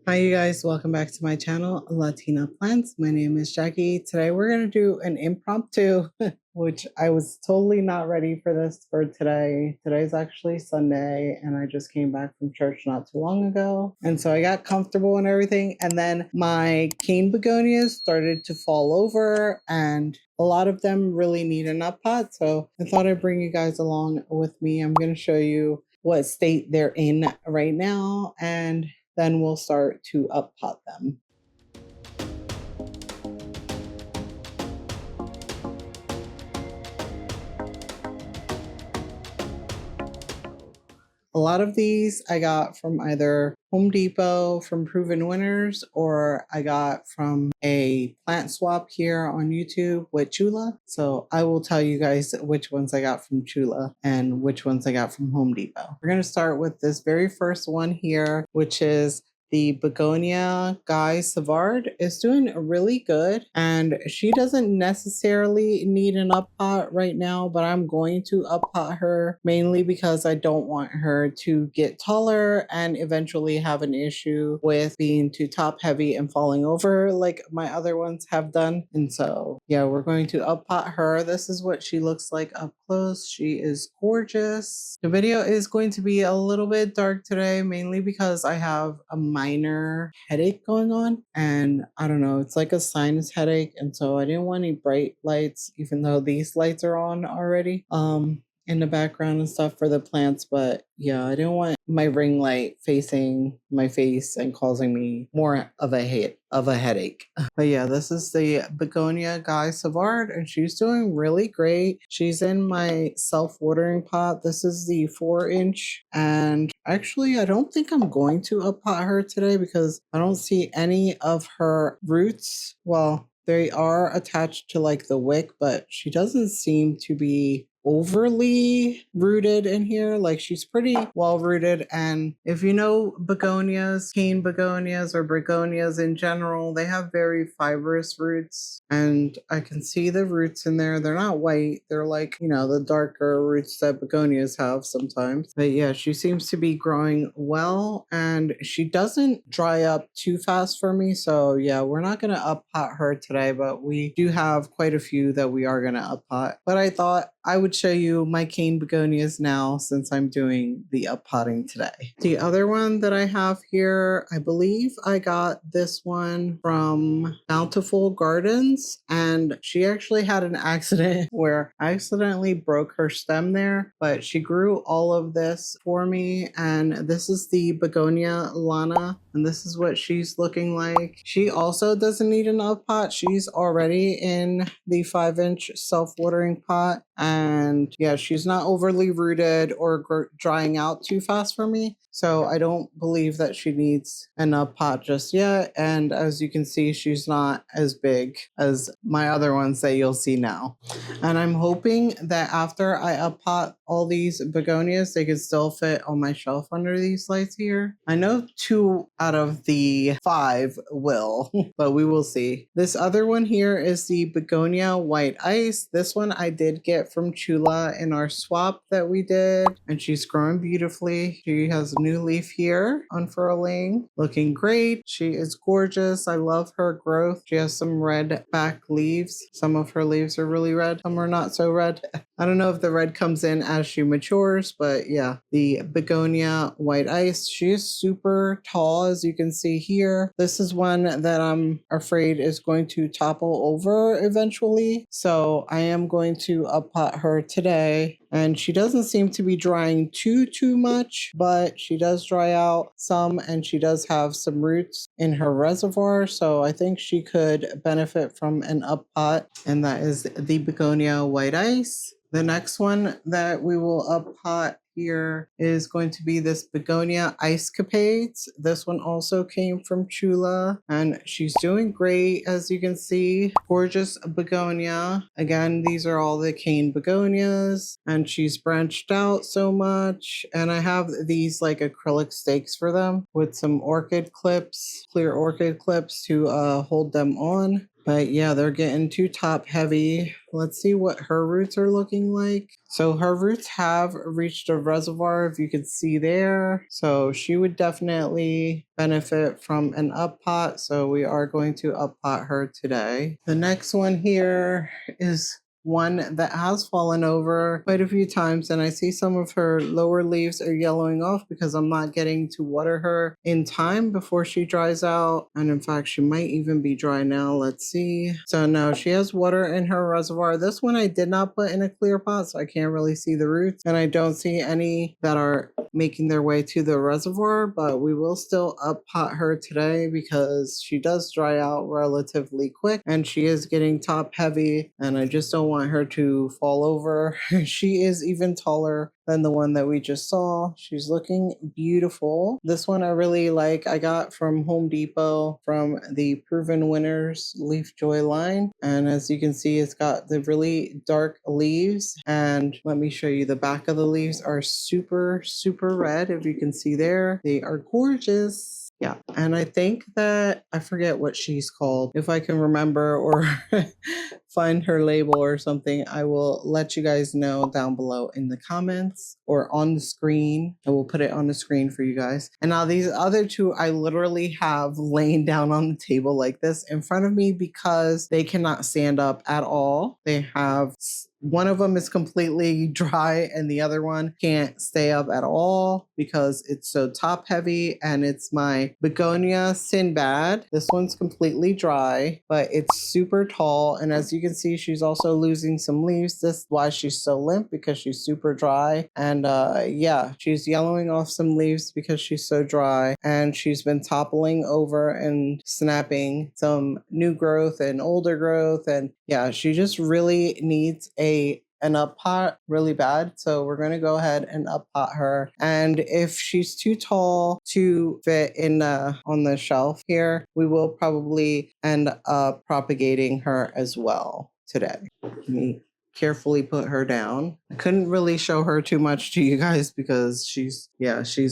Hi you guys, welcome back to my channel, Latina Plants. My name is Jackie. Today we're going to do an impromptu, which I was totally not ready for this for today. Today's actually Sunday and I just came back from church not too long ago. And so I got comfortable and everything. And then my cane begonias started to fall over and a lot of them really need a nut pot. So I thought I'd bring you guys along with me. I'm going to show you what state they're in right now, and then we'll start to up pot them. A lot of these I got from either Home Depot from Proven Winners, or I got from a plant swap here on YouTube with Chula. So I will tell you guys which ones I got from Chula and which ones I got from Home Depot. We're going to start with this very first one here, which is the Begonia Guy Savard. Is doing really good, and she doesn't necessarily need an up pot right now, but I'm going to up pot her mainly because I don't want her to get taller and eventually have an issue with being too top heavy and falling over like my other ones have done. And so yeah, we're going to up pot her. This is what she looks like up close. She is gorgeous. The video is going to be a little bit dark today, mainly because I have a minor headache going on, and I don't know, it's like a sinus headache, and so I didn't want any bright lights, even though these lights are on already in the background and stuff for the plants. But yeah, I didn't want my ring light facing my face and causing me more of a headache. But yeah, this is the Begonia Guy Savard, and she's doing really great. She's in my self-watering pot. This is the 4-inch, and actually I don't think I'm going to up pot her today because I don't see any of her roots. Well, they are attached to like the wick, but she doesn't seem to be overly rooted in here. Like, she's pretty well rooted. And if you know begonias, cane begonias or begonias in general, they have very fibrous roots, and I can see the roots in there. They're not white, they're like, you know, the darker roots that begonias have sometimes. But yeah, she seems to be growing well, and she doesn't dry up too fast for me. So yeah, we're not going to up pot her today, but we do have quite a few that we are going to up pot. But I thought I would show you my cane begonias now, since I'm doing the up potting today. The other one that I have here, I believe I got this one from Bountiful Gardens, and she actually had an accident where I accidentally broke her stem there, but she grew all of this for me. And this is the Begonia Lana, and this is what she's looking like. She also doesn't need an up pot. She's already in the 5-inch self-watering pot. And yeah, she's not overly rooted or drying out too fast for me. So I don't believe that she needs an up pot just yet. And as you can see, she's not as big as my other ones that you'll see now. And I'm hoping that after I up pot all these begonias, they could still fit on my shelf under these lights here. I know 2 out of the 5 will, but we will see. This other one here is the Begonia White Ice. This one I did get from Chula in our swap that we did, and she's growing beautifully. She has a new leaf here unfurling, looking great. She is gorgeous. I love her growth. She has some red back leaves. Some of her leaves are really red, some are not so red. I don't know if the red comes in as she matures, but yeah, the Begonia White Ice, she is super tall, as you can see here. This is one that I'm afraid is going to topple over eventually, so I am going to up pot her today. And she doesn't seem to be drying too much, but she does dry out some, and she does have some roots in her reservoir, so I think she could benefit from an up pot, and that is the Begonia White Ice. The next one that we will up pot here is going to be this Begonia Ice Capades. This one also came from Chula, and she's doing great, as you can see. Gorgeous begonia. Again, these are all the cane begonias, and she's branched out so much. And I have these like acrylic stakes for them with some orchid clips, clear orchid clips to hold them on. But yeah, they're getting too top heavy. Let's see what her roots are looking like. So her roots have reached a reservoir, if you could see there. So she would definitely benefit from an up pot. So we are going to up pot her today. The next one here is one that has fallen over quite a few times, and I see some of her lower leaves are yellowing off because I'm not getting to water her in time before she dries out. And in fact, she might even be dry now. Let's see. So no, she has water in her reservoir. This one I did not put in a clear pot, so I can't really see the roots, and I don't see any that are making their way to the reservoir, but we will still up pot her today because she does dry out relatively quick and she is getting top heavy, and I just don't want her to fall over. She is even taller than the one that we just saw. She's looking beautiful. This one I really like. I got from Home Depot from the Proven Winners Leaf Joy line. And as you can see, it's got the really dark leaves. And let me show you, the back of the leaves are super, super red. If you can see there, they are gorgeous. Yeah, and I think that I forget what she's called. If I can remember or find her label or something, I will let you guys know down below in the comments or on the screen. I will put it on the screen for you guys. And now these other two I literally have laying down on the table like this in front of me because they cannot stand up at all. They have one of them is completely dry and the other one can't stay up at all because it's so top heavy, and it's my Begonia Sinbad. This one's completely dry, but it's super tall, and as you can see, she's also losing some leaves. This is why she's so limp, because she's super dry. And yeah, she's yellowing off some leaves because she's so dry, and she's been toppling over and snapping some new growth and older growth. And yeah, she just really needs an up pot really bad. So we're going to go ahead and up pot her. And if she's too tall to fit in on the shelf here, we will probably end up propagating her as well today. Let me carefully put her down. I couldn't really show her too much to you guys because she's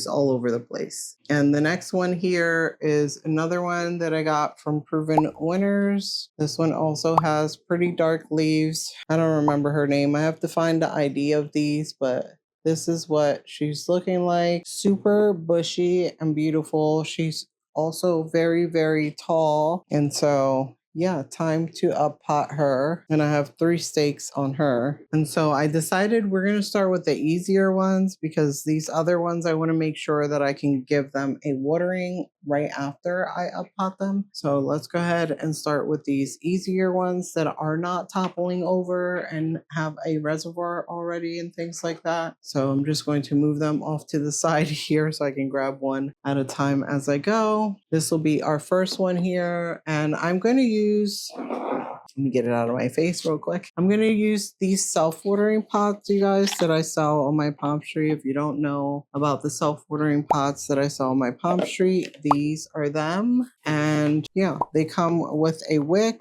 all over the place. And the next one here is another one that I got from Proven Winners. This one also has pretty dark leaves. I don't remember her name. I have to find the ID of these, but this is what she's looking like. Super bushy and beautiful. She's also very, very tall. And so yeah, time to up pot her. And I have 3 stakes on her. And so I decided we're going to start with the easier ones because these other ones, I want to make sure that I can give them a watering right after I up pot them. So let's go ahead and start with these easier ones that are not toppling over and have a reservoir already and things like that. So I'm just going to move them off to the side here so I can grab one at a time as I go. This will be our first one here, and I'm going to use, let me get it out of my face real quick. I'm going to use these self-watering pots, you guys, that I sell on my PalmStreet. If you don't know about the self-watering pots that I sell on my PalmStreet, these are them. And yeah, they come with a wick.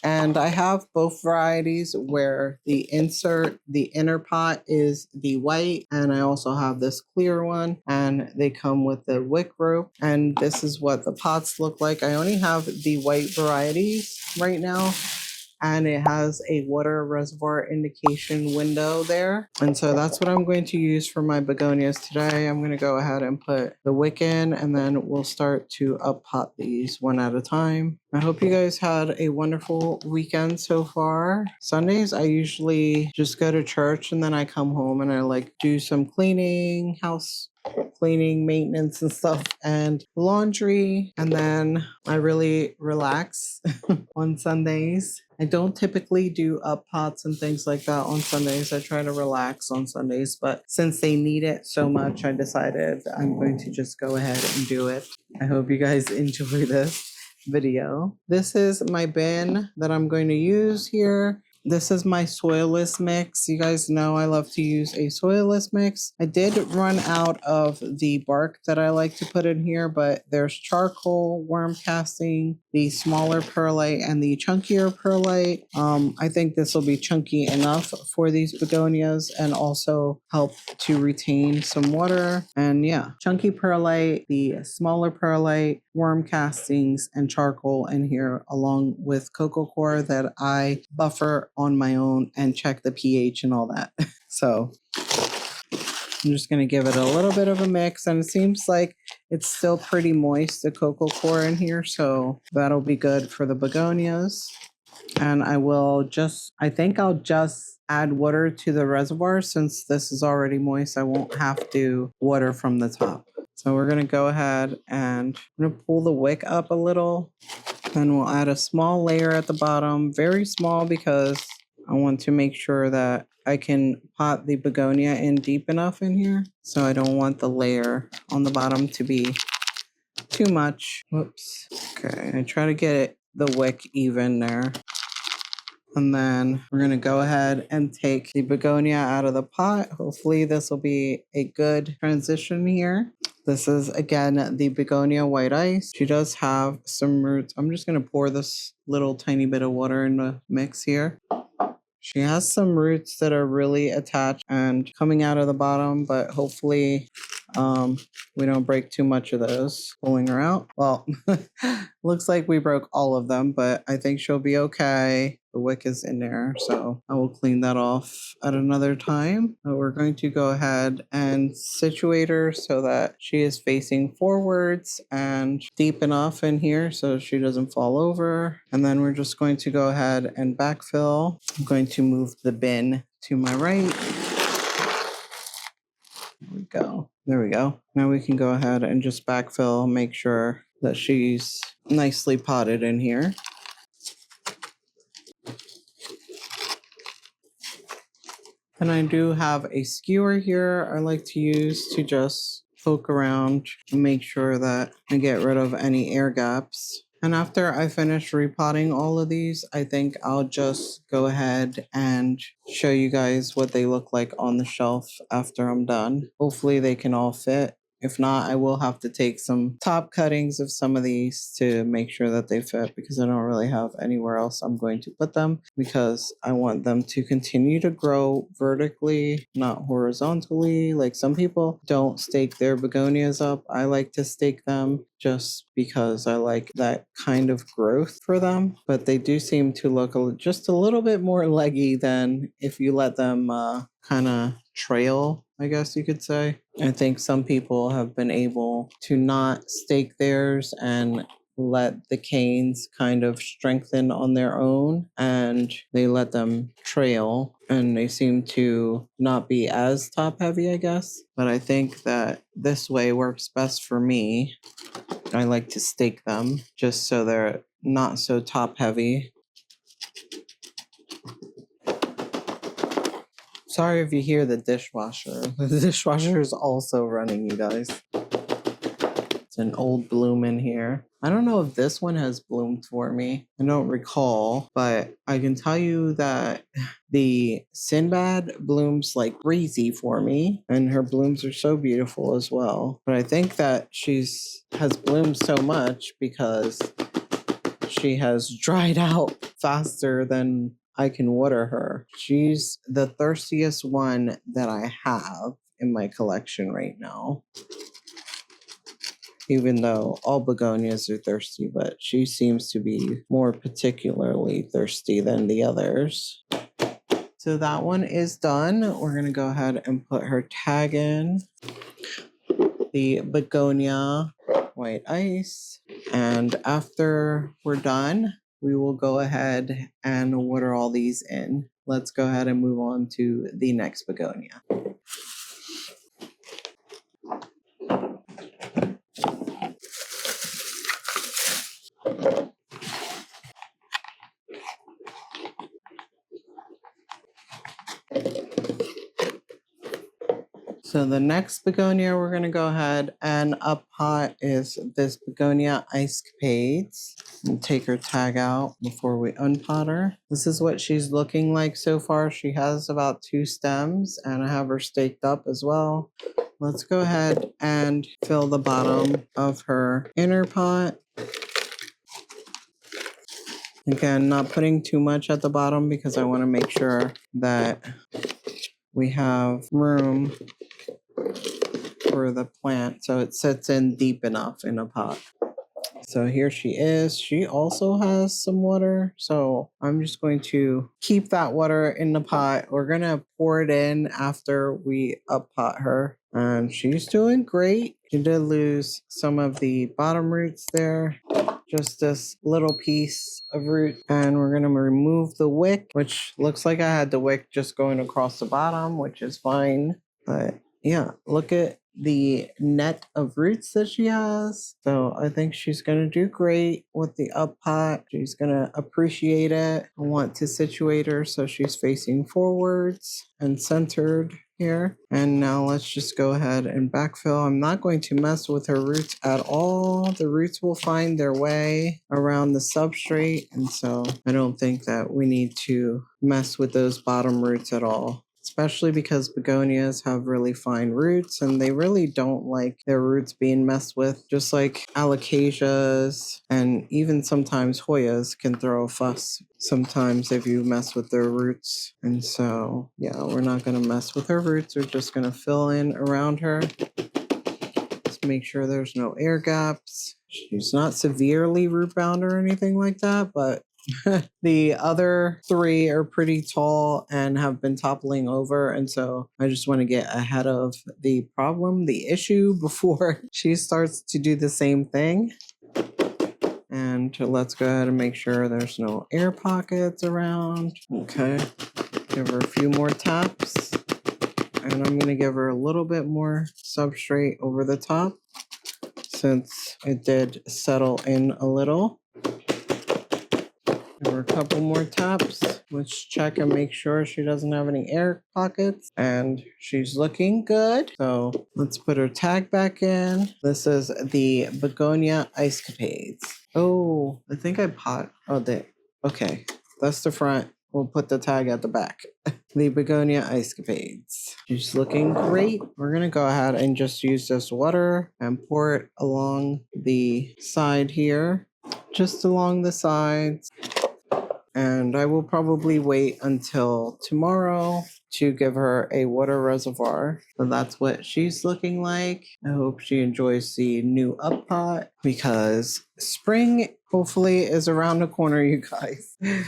And I have both varieties where the inner pot is the white, and I also have this clear one, and they come with the wick rope. And this is what the pots look like. I only have the white varieties right now, and it has a water reservoir indication window there. And so that's what I'm going to use for my begonias today. I'm going to go ahead and put the wick in, and then we'll start to up pot these one at a time. I hope you guys had a wonderful weekend so far. Sundays, I usually just go to church and then I come home and I like do some cleaning, house cleaning, maintenance and stuff, and laundry. And then I really relax on Sundays. I don't typically do up pots and things like that on Sundays. I try to relax on Sundays, but since they need it so much, I decided I'm going to just go ahead and do it. I hope you guys enjoy this video. This is my bin that I'm going to use here. This is my soilless mix. You guys know I love to use a soilless mix. I did run out of the bark that I like to put in here, but there's charcoal, worm casting, the smaller perlite, and the chunkier perlite. I think this will be chunky enough for these begonias and also help to retain some water. And yeah, chunky perlite, the smaller perlite, worm castings, and charcoal in here, along with cocoa coir that I buffer on my own and check the pH and all that. So I'm just going to give it a little bit of a mix, and it seems like it's still pretty moist, the cocoa coir in here, so that'll be good for the begonias. And I think I'll just add water to the reservoir since this is already moist. I won't have to water from the top. So we're going to go ahead and I'm going to pull the wick up a little. Then we'll add a small layer at the bottom, very small, because I want to make sure that I can pot the begonia in deep enough in here. So I don't want the layer on the bottom to be too much. Whoops. Okay, I try to get the wick even there. And then we're going to go ahead and take the begonia out of the pot. Hopefully this will be a good transition here. This is, again, the begonia white ice. She does have some roots. I'm just going to pour this little tiny bit of water in the mix here. She has some roots that are really attached and coming out of the bottom, but hopefully we don't break too much of those pulling her out. Well, looks like we broke all of them, but I think she'll be okay. The wick is in there, so I will clean that off at another time. We're going to go ahead and situate her so that she is facing forwards and deep enough in here so she doesn't fall over. And then we're just going to go ahead and backfill. I'm going to move the bin to my right. There we go. There we go. Now we can go ahead and just backfill, make sure that she's nicely potted in here. And I do have a skewer here I like to use to just poke around and make sure that I get rid of any air gaps. And after I finish repotting all of these, I think I'll just go ahead and show you guys what they look like on the shelf after I'm done. Hopefully they can all fit. If not, I will have to take some top cuttings of some of these to make sure that they fit, because I don't really have anywhere else I'm going to put them, because I want them to continue to grow vertically, not horizontally. Like some people don't stake their begonias up. I like to stake them just because I like that kind of growth for them. But they do seem to look just a little bit more leggy than if you let them kind of trail, I guess you could say. I think some people have been able to not stake theirs and let the canes kind of strengthen on their own, and they let them trail, and they seem to not be as top heavy, I guess. But I think that this way works best for me. I like to stake them just so they're not so top heavy. Sorry if you hear the dishwasher. The dishwasher is also running, you guys. It's an old bloom in here. I don't know if this one has bloomed for me. I don't recall, but I can tell you that the Sinbad blooms like crazy for me, and her blooms are so beautiful as well. But I think that has bloomed so much because she has dried out faster than I can water her. She's the thirstiest one that I have in my collection right now. Even though all begonias are thirsty, but she seems to be more particularly thirsty than the others. So that one is done. We're going to go ahead and put her tag in. The begonia white ice. And after we're done, we will go ahead and water all these in. Let's go ahead and move on to the next begonia. So the next begonia we're going to go ahead and pot is this begonia ice capades. and take her tag out before we unpot her. This is what she's looking like so far. She has about 2 stems, and I have her staked up as well. Let's go ahead and fill the bottom of her inner pot. Again, not putting too much at the bottom because I want to make sure that we have room for the plant so it sits in deep enough in a pot. So here she is. She also has some water. So I'm just going to keep that water in the pot. We're going to pour it in after we uppot her. And she's doing great. She did lose some of the bottom roots there. Just this little piece of root. And we're going to remove the wick, which looks like I had the wick just going across the bottom, which is fine. But yeah, look at the net of roots that she has. So I think she's going to do great with the up pot. She's going to appreciate it. I want to situate her so she's facing forwards and centered here. And now let's just go ahead and backfill. I'm not going to mess with her roots at all. The roots will find their way around the substrate. And so I don't think that we need to mess with those bottom roots at all. Especially because begonias have really fine roots and they really don't like their roots being messed with. Just like alocasias and even sometimes Hoyas can throw a fuss sometimes if you mess with their roots. And so, yeah, we're not going to mess with her roots. We're just going to fill in around her. Just make sure there's no air gaps. She's not severely root bound or anything like that, but the other 3 are pretty tall and have been toppling over. And so I just want to get ahead of the problem, the issue, before she starts to do the same thing. And let's go ahead and make sure there's no air pockets around. Okay. Give her a few more taps. And I'm going to give her a little bit more substrate over the top since it did settle in a little. Give her a couple more taps. Let's check and make sure she doesn't have any air pockets. And she's looking good. So let's put her tag back in. This is the Begonia Ice Capades. Oh, I think I pot. Oh, there. Okay, that's the front. We'll put the tag at the back. The Begonia Ice Capades. She's looking great. We're going to go ahead and just use this water and pour it along the side here. Just along the sides. And I will probably wait until tomorrow to give her a water reservoir. So that's what she's looking like. I hope she enjoys the new up pot because spring hopefully is around the corner, you guys. I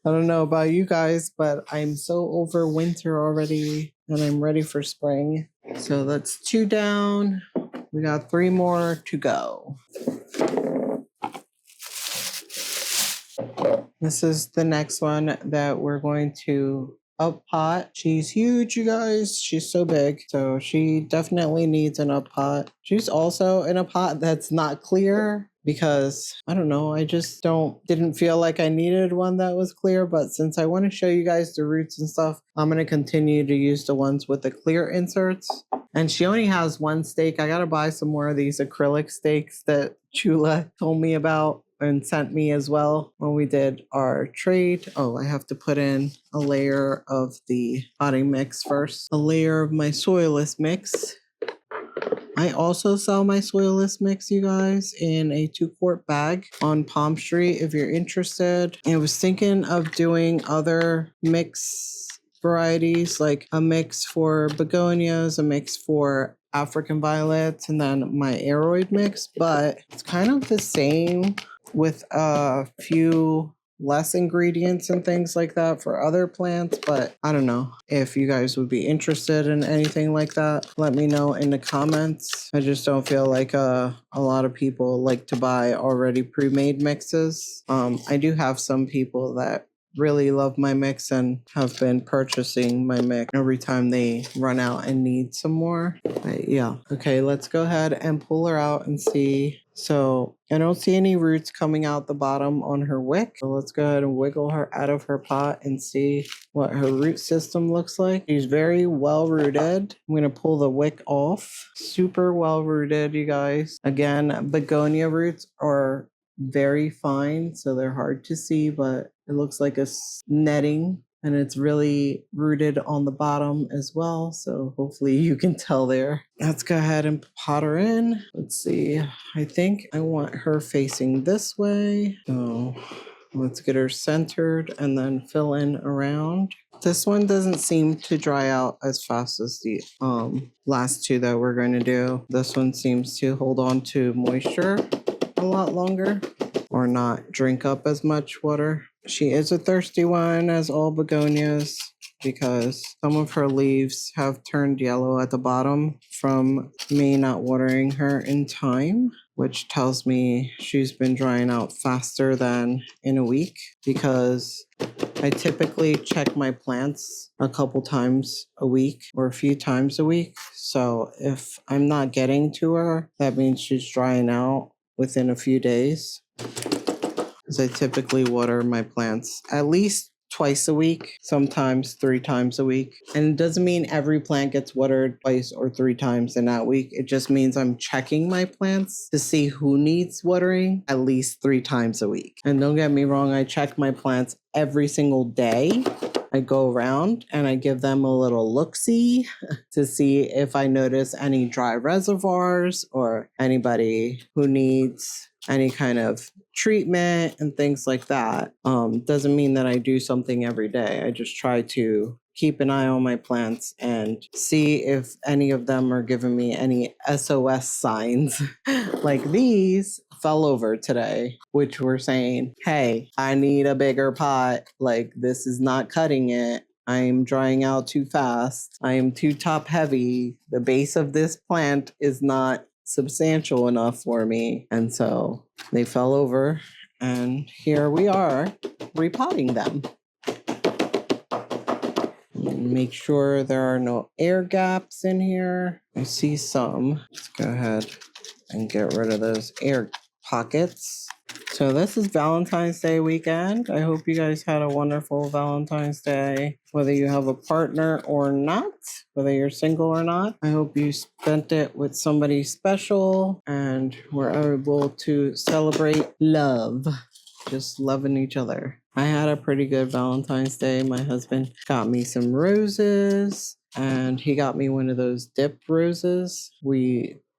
don't know about you guys, but I'm so over winter already and I'm ready for spring. So that's 2 down. We got 3 more to go. This is the next one that we're going to up pot. She's huge, you guys. She's so big. So she definitely needs an up pot. She's also in a pot that's not clear because I don't know. I just didn't feel like I needed one that was clear. But since I want to show you guys the roots and stuff, I'm going to continue to use the ones with the clear inserts. And she only has 1 stake. I got to buy some more of these acrylic stakes that Chula told me about and sent me as well when we did our trade. Oh, I have to put in a layer of the potting mix first. A layer of my soilless mix. I also sell my soilless mix, you guys, in a 2-quart bag on PalmStreet if you're interested. I was thinking of doing other mix varieties, like a mix for begonias, a mix for African violets, and then my aroid mix, but it's kind of the same with a few less ingredients and things like that for other plants. But I don't know if you guys would be interested in anything like that. Let me know in the comments. I just don't feel like a lot of people like to buy already pre-made mixes. I do have some people that really love my mix and have been purchasing my mix every time they run out and need some more. But yeah. Okay, let's go ahead and pull her out and see. So I don't see any roots coming out the bottom on her wick. So let's go ahead and wiggle her out of her pot and see what her root system looks like. She's very well rooted. I'm going to pull the wick off. Super well rooted, you guys. Again, begonia roots are very fine, so they're hard to see, but it looks like a netting, and it's really rooted on the bottom as well. So hopefully you can tell there. Let's go ahead and pot her in. Let's see. I think I want her facing this way. So let's get her centered and then fill in around. This one doesn't seem to dry out as fast as the last two that we're going to do. This one seems to hold on to moisture a lot longer or not drink up as much water. She is a thirsty one, as all begonias, because some of her leaves have turned yellow at the bottom from me not watering her in time, which tells me she's been drying out faster than in a week, because I typically check my plants a couple times a week or a few times a week. So if I'm not getting to her, that means she's drying out within a few days. Because I typically water my plants at least twice a week, sometimes 3 times a week. And it doesn't mean every plant gets watered twice or 3 times in that week. It just means I'm checking my plants to see who needs watering at least 3 times a week. And don't get me wrong, I check my plants every single day. I go around and I give them a little look-see to see if I notice any dry reservoirs or anybody who needs any kind of treatment and things like that. Doesn't mean that I do something every day. I just try to keep an eye on my plants and see if any of them are giving me any SOS signs. Like these fell over today, which were saying, hey, I need a bigger pot. Like, this is not cutting it. I'm drying out too fast. I am too top heavy. The base of this plant is not substantial enough for me. And so they fell over, and here we are repotting them. Make sure there are no air gaps in here. I see some. Let's go ahead and get rid of those air pockets. So this is Valentine's Day weekend. I hope you guys had a wonderful Valentine's Day, whether you have a partner or not, whether you're single or not. I hope you spent it with somebody special and were able to celebrate love, just loving each other. I had a pretty good Valentine's Day. My husband got me some roses, and he got me one of those dipped roses.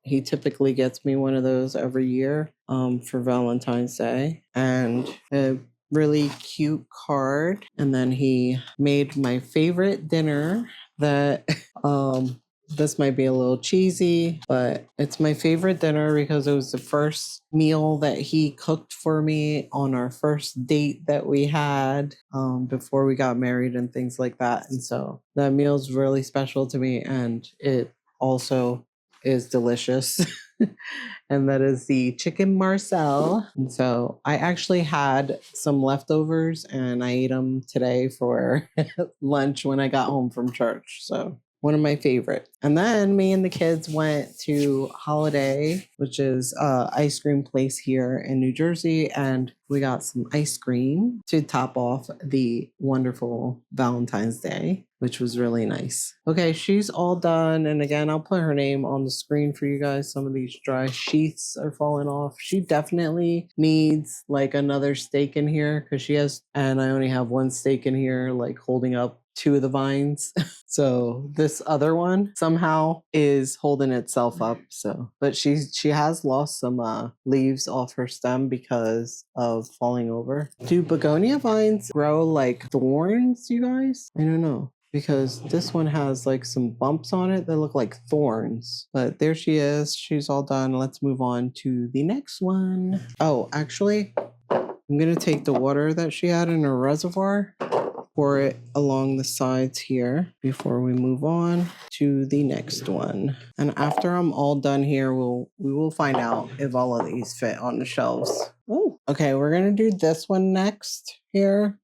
He typically gets me one of those every year for Valentine's Day, and a really cute card. And then he made my favorite dinner that this might be a little cheesy, but it's my favorite dinner because it was the first meal that he cooked for me on our first date that we had before we got married and things like that. And so that meal is really special to me, and it also is delicious. And that is the chicken Marcel. And so I actually had some leftovers and I ate them today for lunch when I got home from church. So one of my favorites. And then me and the kids went to Holiday, which is an ice cream place here in New Jersey, and we got some ice cream to top off the wonderful Valentine's Day, which was really nice. Okay, she's all done. And again, I'll put her name on the screen for you guys. Some of these dry sheaths are falling off. She definitely needs like another stake in here because she has, and I only have one stake in here, like holding up 2 of the vines. So this other one somehow is holding itself up. So, but she has lost some leaves off her stem because of falling over. Do begonia vines grow like thorns, you guys? I don't know, because this one has like some bumps on it that look like thorns. But there she is. She's all done. Let's move on to the next one. Oh, actually, I'm going to take the water that she had in her reservoir, pour it along the sides here before we move on to the next one. And after I'm all done here, we will find out if all of these fit on the shelves. Ooh. Okay, we're gonna do this one next here.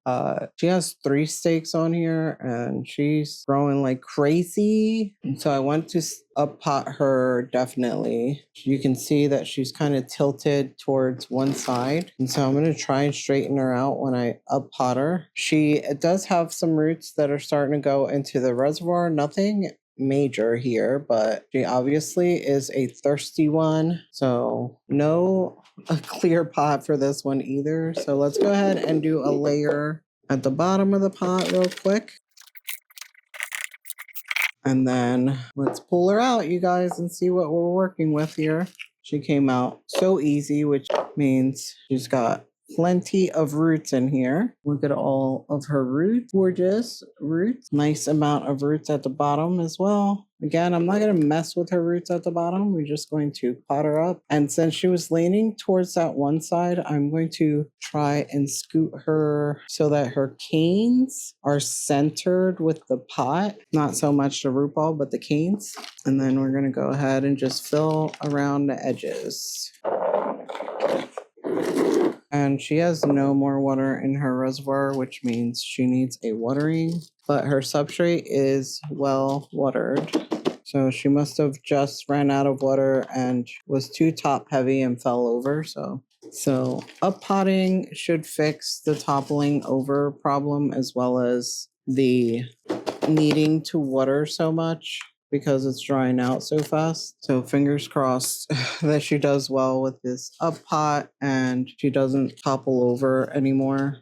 She has 3 stakes on here and she's growing like crazy. And so I want to up pot her definitely. You can see that she's kind of tilted towards one side. And so I'm gonna try and straighten her out when I up pot her. It does have some roots that are starting to go into the reservoir. Nothing major here, but she obviously is a thirsty one. So no a clear pot for this one either. So let's go ahead and do a layer at the bottom of the pot real quick. And then let's pull her out, you guys, and see what we're working with here. She came out so easy, which means she's got plenty of roots in here. Look at all of her roots. Gorgeous roots. Nice amount of roots at the bottom as well. Again, I'm not going to mess with her roots at the bottom. We're just going to pot her up. And since she was leaning towards that one side, I'm going to try and scoot her so that her canes are centered with the pot. Not so much the root ball, but the canes. And then we're going to go ahead and just fill around the edges. And she has no more water in her reservoir, which means she needs a watering, but her substrate is well watered. So she must have just ran out of water and was too top heavy and fell over. So up potting should fix the toppling over problem as well as the needing to water so much because it's drying out so fast. So fingers crossed that she does well with this up pot and she doesn't topple over anymore.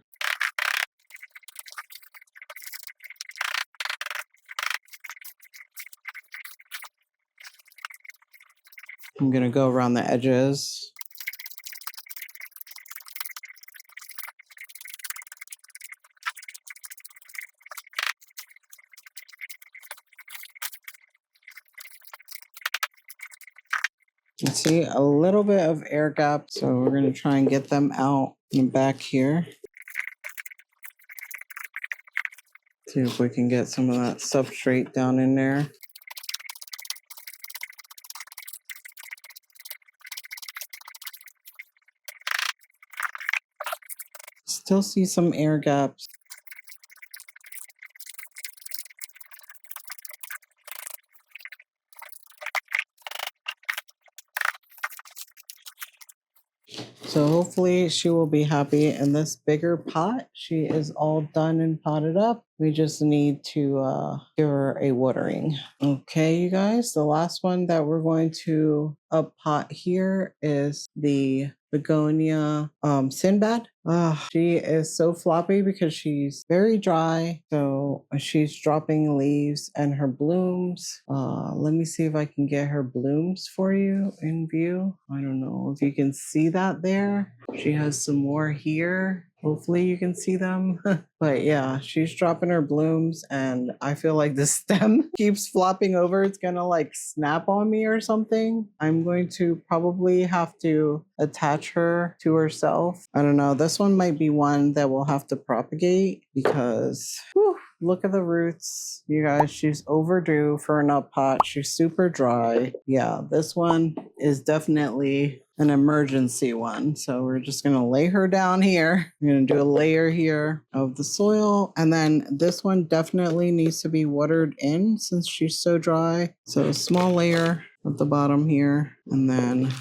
I'm gonna go around the edges. You see a little bit of air gap, so we're going to try and get them out and back here. See if we can get some of that substrate down in there. Still see some air gaps. So hopefully she will be happy in this bigger pot. She is all done and potted up. We just need to give her a watering. Okay, you guys, the last one that we're going to up pot here is the Begonia Sinbad. She is so floppy because she's very dry. So she's dropping leaves and her blooms. Let me see if I can get her blooms for you in view. I don't know if you can see that there. She has some more here. Hopefully you can see them. But yeah, she's dropping her blooms and I feel like the stem keeps flopping over. It's gonna like snap on me or something. I'm going to probably have to attach her to herself. I don't know. This one might be one that we'll have to propagate because look at the roots. You guys, she's overdue for an up pot. She's super dry. Yeah, this one is definitely an emergency one. So we're just going to lay her down here. We're going to do a layer here of the soil. And then this one definitely needs to be watered in since she's so dry. So a small layer at the bottom here. And then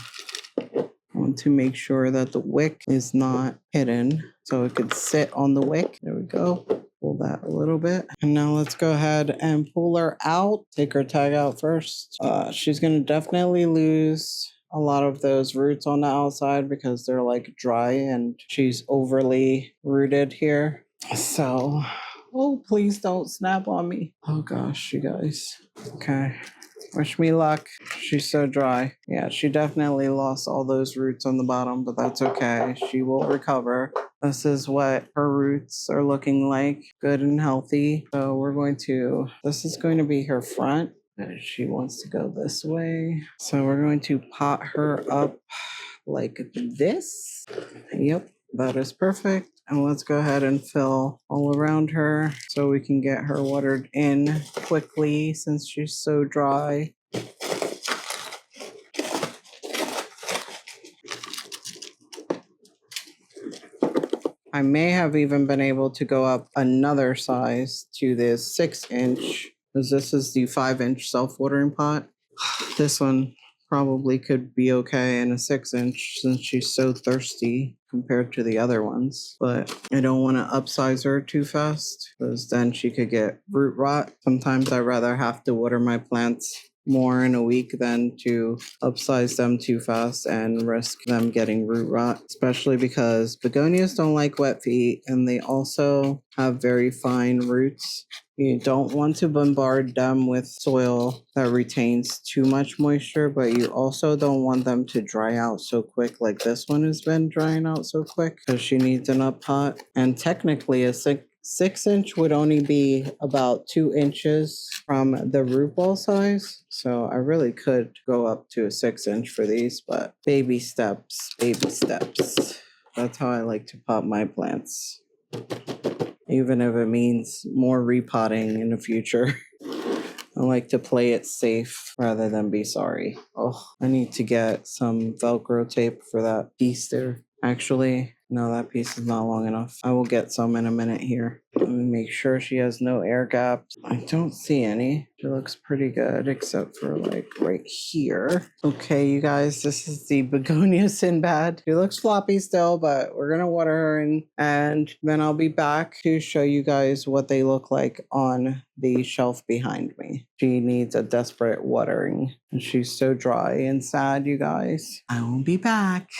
I want to make sure that the wick is not hidden. So it could sit on the wick. There we go. Pull that a little bit. And now let's go ahead and pull her out. Take her tag out first. She's going to definitely lose a lot of those roots on the outside because they're like dry and she's overly rooted here. So, oh, please don't snap on me. Oh gosh, you guys. Okay. Wish me luck. She's so dry. Yeah, she definitely lost all those roots on the bottom, but that's okay. She will recover. This is what her roots are looking like, good and healthy. So this is going to be her front. She wants to go this way. So we're going to pot her up like this. Yep, that is perfect. And let's go ahead and fill all around her so we can get her watered in quickly since she's so dry. I may have even been able to go up another size to this 6-inch, because this is the 5-inch self-watering pot. This one probably could be okay in a 6-inch since she's so thirsty compared to the other ones. But I don't want to upsize her too fast because then she could get root rot. Sometimes I'd rather have to water my plants more in a week than to upsize them too fast and risk them getting root rot, especially because begonias don't like wet feet and they also have very fine roots. You don't want to bombard them with soil that retains too much moisture, but you also don't want them to dry out so quick like this one has been drying out so quick because she needs an up pot. And technically a 6-inch would only be about 2 inches from the root ball size. So I really could go up to a 6-inch for these, but baby steps, baby steps. That's how I like to pot my plants. Even if it means more repotting in the future. I like to play it safe rather than be sorry. Oh, I need to get some Velcro tape for that piece there. Actually, no, that piece is not long enough. I will get some in a minute here. Let me make sure she has no air gaps. I don't see any. She looks pretty good, except for like right here. Okay, you guys, this is the Begonia Sinbad. She looks floppy still, but we're gonna water her and then I'll be back to show you guys what they look like on the shelf behind me. She needs a desperate watering and she's so dry and sad, you guys. I will be back.